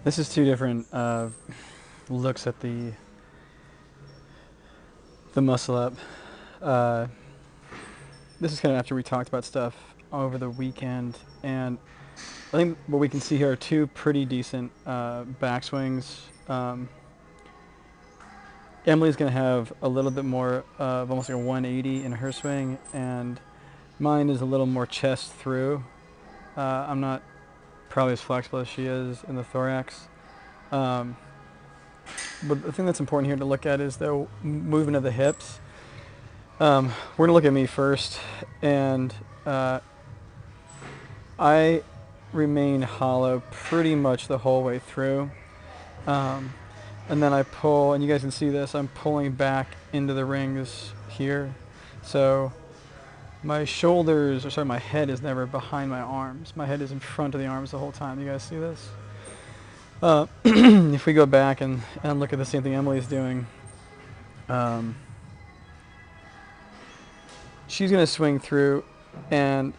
This is two different looks at the muscle up. Uh, this is kind of after we talked about stuff over the weekend, and I think what we can see here are two pretty decent backswings. Emily's going to have a little bit more of almost like a 180 in her swing, and mine is a little more chest through. I'm not probably as flexible as she is in the thorax. Um, but the thing that's important here to look at is the movement of the hips. We're going to look at me first, and I remain hollow pretty much the whole way through. And then I pull, and you guys can see this, I'm pulling back into the rings here. So my shoulders, or sorry, my head is never behind my arms. My head is in front of the arms the whole time. You guys see this? If we go back and look at the same thing Emily's doing, she's going to swing through and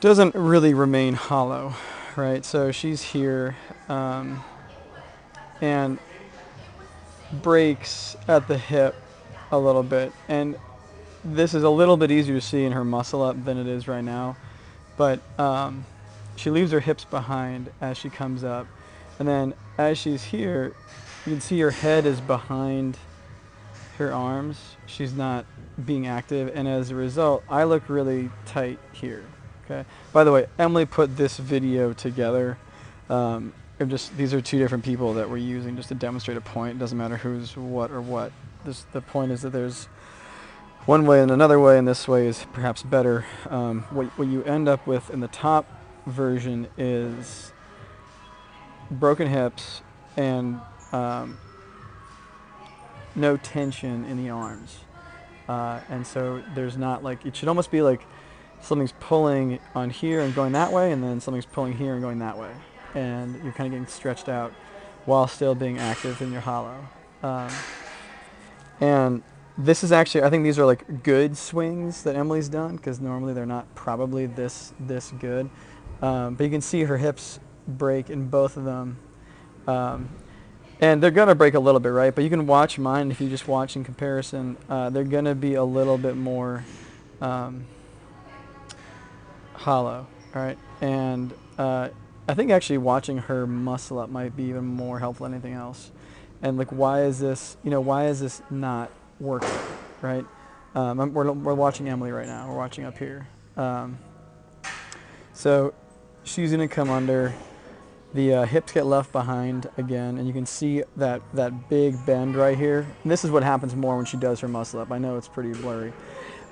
doesn't really remain hollow, right? So she's here and breaks at the hip a little bit. And this is a little bit easier to see in her muscle up than it is right now. But she leaves her hips behind as she comes up. And then as she's here, you can see her head is behind her arms. She's not being active. And as a result, I look really tight here. Okay. By the way, Emily put this video together. These are two different people that we're using just to demonstrate a point. It doesn't matter who's what or what. The point is that there's one way and another way, and this way is perhaps better. What you end up with in the top version is broken hips and no tension in the arms. And so there's not like, it should almost be like something's pulling on here and going that way, and then something's pulling here and going that way. And you're kind of getting stretched out while still being active in your hollow. And this is actually, I think these are like good swings that Emily's done, because normally they're not probably this good. But you can see her hips break in both of them. And they're going to break a little bit, right? But you can watch mine. If you just watch in comparison, they're going to be a little bit more hollow, all right? And I think actually watching her muscle up might be even more helpful than anything else. And like, why is this not working, right? We're watching Emily right now. We're watching up here. So she's going to come under. The hips get left behind again, and you can see that big bend right here. And this is what happens more when she does her muscle up. I know it's pretty blurry.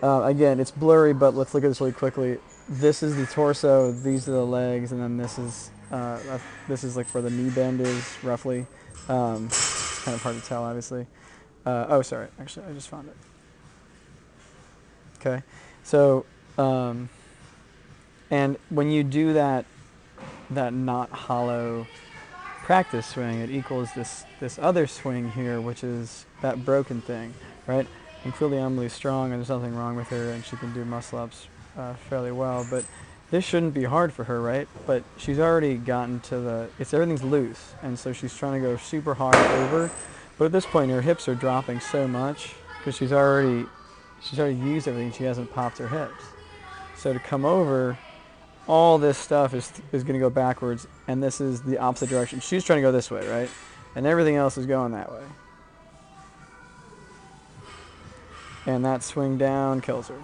Again, it's blurry, but let's look at this really quickly. This is the torso, these are the legs, and then this is like where the knee bend is, roughly. It's kind of hard to tell, obviously. Oh, sorry, actually, I just found it. Okay, so, and when you do that not hollow practice swing, it equals this other swing here, which is that broken thing, right? And clearly Emily's strong, and there's nothing wrong with her, and she can do muscle ups fairly well. But this shouldn't be hard for her, right? But she's already gotten to everything's loose, and so she's trying to go super hard over. But at this point, her hips are dropping so much because she's already used everything. She hasn't popped her hips. So to come over, all this stuff is going to go backwards, and this is the opposite direction. She's trying to go this way, right? And everything else is going that way. And that swing down kills her.